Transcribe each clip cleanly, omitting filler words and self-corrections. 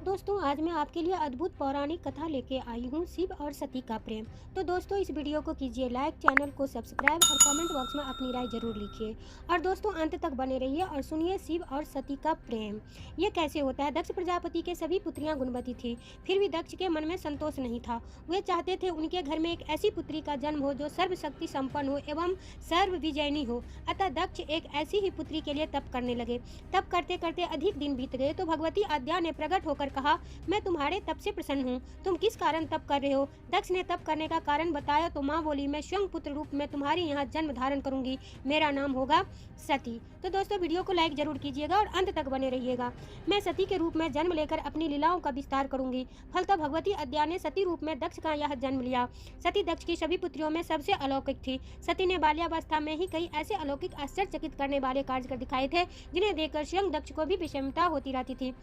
दोस्तों आज मैं आपके लिए अद्भुत पौराणिक कथा लेके आई हूँ शिव और सती का प्रेम। तो दोस्तों इस वीडियो को कीजिए लाइक, चैनल को सब्सक्राइब और कमेंट बॉक्स में अपनी राय जरूर लिखिए। और दोस्तों अंत तक बने रहिए और सुनिए शिव और सती का प्रेम ये कैसे होता है। दक्ष प्रजापति के सभी पुत्रियां गुणवती थी, फिर भी दक्ष के मन में संतोष नहीं था। वे चाहते थे उनके घर में एक ऐसी पुत्री का जन्म हो जो सर्वशक्ति संपन्न हो एवं सर्व विजयनी हो। अतः दक्ष एक ऐसी ही पुत्री के लिए तप करने लगे। तप करते करते अधिक दिन बीत गए तो भगवती आद्या ने प्रकट होकर कहा, मैं तुम्हारे तप से प्रसन्न हूँ। तुम किस कारण तप कर रहे हो? दक्ष ने तप करने का कारण बताया तो माँ बोली, मैं स्वयं पुत्र रूप में तुम्हारे यहाँ जन्म धारण करूंगी। मेरा नाम होगा सती। तो दोस्तों वीडियो को लाइक जरूर कीजिएगा और अंत तक बने रहिएगा। मैं सती के रूप में जन्म लेकर अपनी लीलाओं का विस्तार करूंगी। फलतः भगवती अद्या ने सती रूप में दक्ष का यह जन्म लिया। सती दक्ष की सभी पुत्रियों में सबसे अलौकिक थी। सती ने बाल्यावस्था में ही कई ऐसे अलौकिक आश्चर्यचकित करने वाले कार्य कर दिखाए थे जिन्हें देखकर स्वयं दक्ष को भी विषमता होती रहती थी।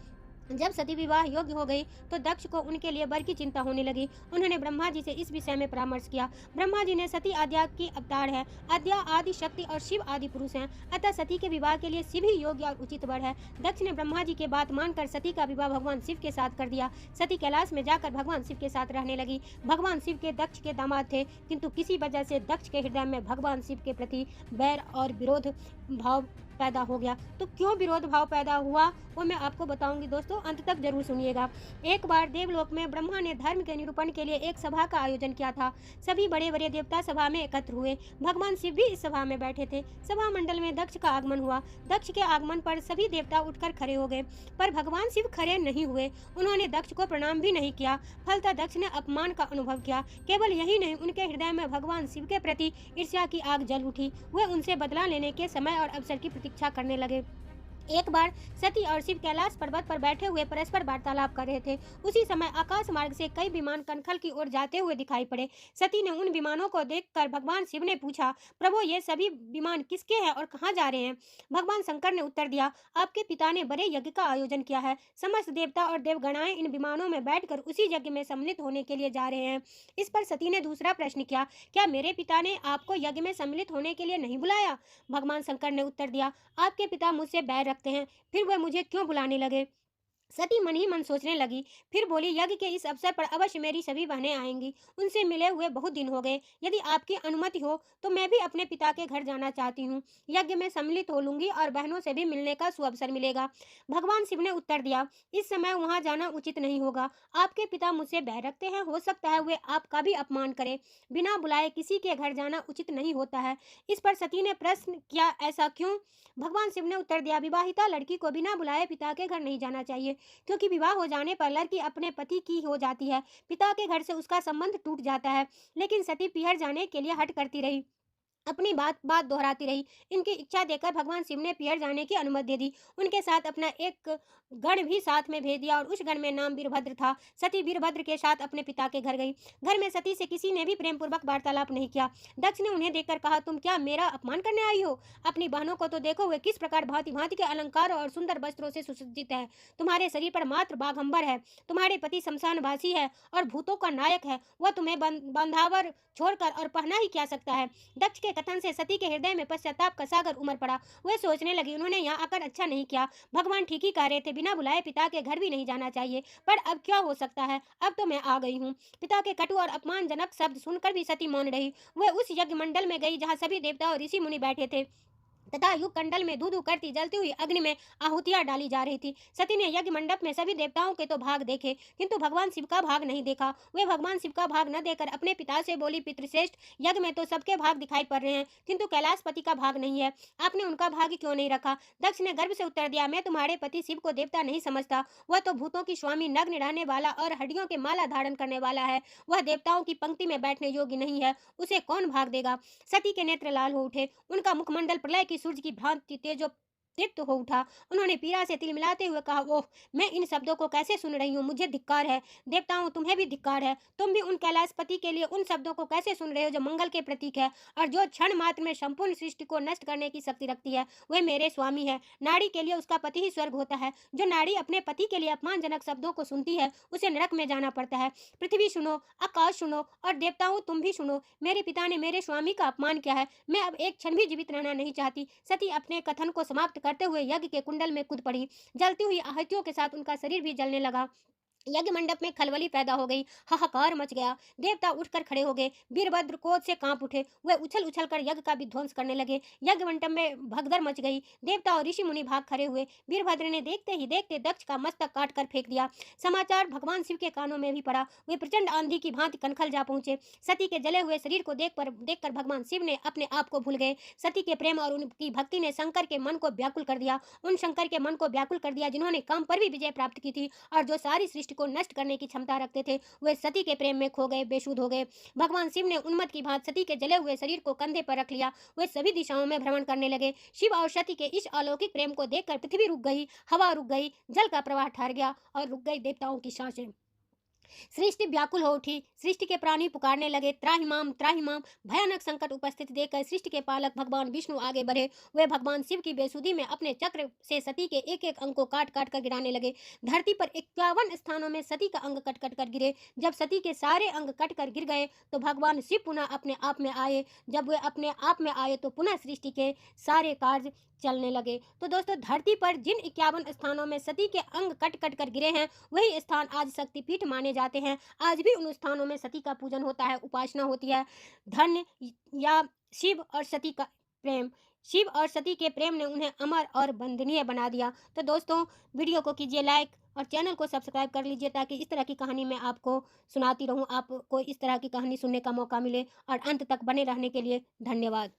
जब सती विवाह योग्य हो गई तो दक्ष को उनके लिए वर की चिंता होने लगी। उन्होंने ब्रह्मा जी से इस विषय में परामर्श किया। ब्रह्मा जी ने सती आद्या की अवतार है। आद्या आदि शक्ति और शिव आदि पुरुष हैं, अतः सती के विवाह के लिए शिव ही योग्य और उचित वर है। दक्ष ने ब्रह्मा जी के बात मानकर सती का विवाह भगवान शिव के साथ कर दिया। सती कैलाश में जाकर भगवान शिव के साथ रहने लगी। भगवान शिव के दक्ष के दामाद थे, किंतु किसी वजह से दक्ष के हृदय में भगवान शिव के प्रति बैर और विरोध भाव पैदा हो गया। तो क्यों विरोध भाव पैदा हुआ वो मैं आपको बताऊंगी। दोस्तों अंत तक जरूर सुनिएगा। एक बार देवलोक में ब्रह्मा ने धर्म के निरूपण के लिए एक सभा का आयोजन किया था। सभी बड़े बड़े देवता सभा में एकत्र हुए। भगवान शिव भी इस सभा में बैठे थे। सभा मंडल में दक्ष का आगमन हुआ। दक्ष के आगमन पर सभी देवता उठकर खड़े हो गए, पर भगवान शिव खड़े नहीं हुए। उन्होंने दक्ष को प्रणाम भी नहीं किया। फलतः दक्ष ने अपमान का अनुभव किया। केवल यही नहीं, उनके हृदय में भगवान शिव के प्रति ईर्ष्या की आग जल उठी। वे उनसे बदला लेने के समय और अवसर की प्रतीक्षा करने लगे। एक बार सती और शिव कैलाश पर्वत पर बैठे हुए परस्पर वार्तालाप कर रहे थे। उसी समय आकाश मार्ग से कई विमान कनखल की ओर जाते हुए दिखाई पड़े। सती ने उन विमानों को देखकर भगवान शिव ने पूछा, प्रभु ये सभी विमान किसके हैं और कहाँ जा रहे हैं? भगवान शंकर ने उत्तर दिया, आपके पिता ने बड़े यज्ञ का आयोजन किया है। समस्त देवता और देवगणाएं इन विमानों में बैठकर उसी यज्ञ में सम्मिलित होने के लिए जा रहे हैं। इस पर सती ने दूसरा प्रश्न किया, क्या मेरे पिता ने आपको यज्ञ में सम्मिलित होने के लिए नहीं बुलाया? भगवान शंकर ने उत्तर दिया, आपके पिता मुझसे बैर रखते हैं, फिर वह मुझे क्यों बुलाने लगे? सती मन ही मन सोचने लगी। फिर बोली, यज्ञ के इस अवसर पर अवश्य मेरी सभी बहनें आएंगी। उनसे मिले हुए बहुत दिन हो गए। यदि आपकी अनुमति हो तो मैं भी अपने पिता के घर जाना चाहती हूँ। यज्ञ में सम्मिलित हो लूंगी और बहनों से भी मिलने का सुअवसर मिलेगा। भगवान शिव ने उत्तर दिया, इस समय वहां जाना उचित नहीं होगा। आपके पिता मुझसे बैर रखते हैं, हो सकता है वे आपका भी अपमान करें। बिना बुलाए किसी के घर जाना उचित नहीं होता है। इस पर सती ने प्रश्न किया, ऐसा क्यों? भगवान शिव ने उत्तर दिया, विवाहिता लड़की को बिना बुलाए पिता के घर नहीं जाना चाहिए, क्योंकि विवाह हो जाने पर लड़की अपने पति की हो जाती है। पिता के घर से उसका संबंध टूट जाता है। लेकिन सती पिहर जाने के लिए हट करती रही, अपनी बात बात दोहराती रही। इनकी इच्छा देखकर भगवान शिव ने पियर जाने की अनुमति दे दी। उनके साथ अपना एक गण भी साथ में भेज दिया और उस गण में नाम वीरभद्र था। सती वीरभद्र के साथ अपने पिता के घर गई। घर में सती से किसी ने भी प्रेम पूर्वक वार्तालाप नहीं किया। दक्ष ने उन्हें देखकर कहा, तुम क्या मेरा अपमान करने आई हो? अपनी बहनों को तो देखो, वे किस प्रकार भांति भांति के अलंकार और सुंदर वस्त्रों से सुसज्जित है। तुम्हारे शरीर पर मात्र बाघंबर है। तुम्हारे पति शमशानवासी है और भूतों का नायक है। वह तुम्हें बंधावर छोड़कर और पहना ही क्या सकता है? दक्ष के कथन से सती के हृदय में पश्चाताप का सागर उमड़ पड़ा। वह सोचने लगी, उन्होंने यहाँ आकर अच्छा नहीं किया। भगवान ठीक ही कह रहे थे, बिना बुलाए पिता के घर भी नहीं जाना चाहिए। पर अब क्या हो सकता है, अब तो मैं आ गई हूँ। पिता के कटु और अपमानजनक शब्द सुनकर भी सती मौन रही। वह उस यज्ञ मंडल में गई जहाँ सभी देवता और ऋषि मुनि बैठे थे तथा युग कंडल में धू धू करती जलती हुई अग्नि में आहुतियां डाली जा रही थी। सती ने यज्ञ मंडप में सभी देवताओं के तो भाग देखे, किंतु भगवान शिव का भाग नहीं देखा। वे भगवान शिव का भाग न देकर अपने पिता से बोली, पितृश्रेष्ठ यज्ञ में तो सबके भाग दिखाई पड़ रहे हैं, किंतु कैलाशपति का भाग नहीं है। आपने उनका भाग क्यों नहीं रखा? दक्ष ने गर्व से उत्तर दिया, मैं तुम्हारे पति शिव को देवता नहीं समझता। वह तो भूतों की स्वामी, नग्न रहने वाला और हड्डियों के माला धारण करने वाला है। वह देवताओं की पंक्ति में बैठने योग्य नहीं है। उसे कौन भाग देगा? सती के नेत्र लाल हो उठे। उनका मुखमंडल प्रलय की सूर्य की भांति तेजो तृप्त हो उठा। उन्होंने पीड़ा से तिलमिलाते हुए कहा, ओह, मैं इन शब्दों को कैसे सुन रही हूँ? मुझे धिक्कार है। देवताओं, तुम्हें भी धिक्कार है। तुम भी उन कैलाशपति के लिए उन शब्दों को कैसे सुन रहे हो जो मंगल के प्रतीक है और जो क्षण मात्र में संपूर्ण सृष्टि को नष्ट करने की शक्ति रखती है। वे मेरे स्वामी है। नारी के लिए उसका पति ही स्वर्ग होता है। जो नारी अपने पति के लिए अपमानजनक शब्दों को सुनती है उसे नरक में जाना पड़ता है। पृथ्वी सुनो, आकाश सुनो और देवताओं तुम भी सुनो। मेरे पिता ने मेरे स्वामी का अपमान किया है। मैं अब एक क्षण भी जीवित रहना नहीं चाहती। सती अपने कथन को समाप्त करते हुए यज्ञ के कुंडल में कूद पड़ी। जलती हुई आहुतियों के साथ उनका शरीर भी जलने लगा। यज्ञ मंडप में खलबली पैदा हो गई, हाहाकार मच गया। देवता उठकर खड़े हो गए, वीरभद्र क्रोध से कांप उठे। वे उछल उछल कर यज्ञ का विध्वंस करने लगे। यज्ञ मंडप में भगदड़ मच गई। देवता और ऋषि मुनि भाग खड़े हुए। वीरभद्र ने देखते ही देखते दक्ष का मस्तक काट कर फेंक दिया। समाचार भगवान शिव के कानों में भी पड़ा। वे प्रचंड आंधी की भांति कनखल जा पहुंचे। सती के जले हुए शरीर को देखकर भगवान शिव ने अपने आप को भूल गए। सती के प्रेम और उनकी भक्ति ने शंकर के मन को व्याकुल कर दिया। उन शंकर के मन को व्याकुल कर दिया जिन्होंने काम पर भी विजय प्राप्त की थी और जो सारी सृष्टि को नष्ट करने की क्षमता रखते थे। वे सती के प्रेम में खो गए, बेसुध हो गए। भगवान शिव ने उन्मत्त की भांति सती के जले हुए शरीर को कंधे पर रख लिया। वे सभी दिशाओं में भ्रमण करने लगे। शिव और सती के इस अलौकिक प्रेम को देखकर पृथ्वी रुक गई, हवा रुक गई, जल का प्रवाह ठहर गया और रुक गई देवताओं की सांसें। सृष्टि व्याकुल हो उठी। सृष्टि के प्राणी पुकारने लगे, त्राहिमाम त्राहिमाम। भयानक संकट उपस्थित देखकर सृष्टि के पालक भगवान विष्णु आगे बढ़े। वे भगवान शिव की बेसुधी में अपने चक्र से सती के एक एक अंग को काट काट कर गिराने लगे। धरती पर 51 स्थानों में सती का अंग कट कट कर गिरे। जब सती के सारे अंग कट कर गिर गए तो भगवान शिव पुनः अपने आप में आए। जब वे अपने आप में आए तो पुनः सृष्टि के सारे कार्य चलने लगे। तो दोस्तों, धरती पर जिन 51 स्थानों में सती के अंग कट कट कर गिरे हैं, वही स्थान आज शक्तिपीठ माने जाते हैं। आज भी उन स्थानों में सती का पूजन होता है, उपासना होती है। धन्य या शिव और सती का प्रेम, शिव और सती के प्रेम ने उन्हें अमर और वंदनीय बना दिया। तो दोस्तों, वीडियो को कीजिए लाइक और चैनल को सब्सक्राइब कर लीजिए ताकि इस तरह की कहानी मैं आपको सुनाती रहूं, आपको इस तरह की कहानी सुनने का मौका मिले। और अंत तक बने रहने के लिए धन्यवाद।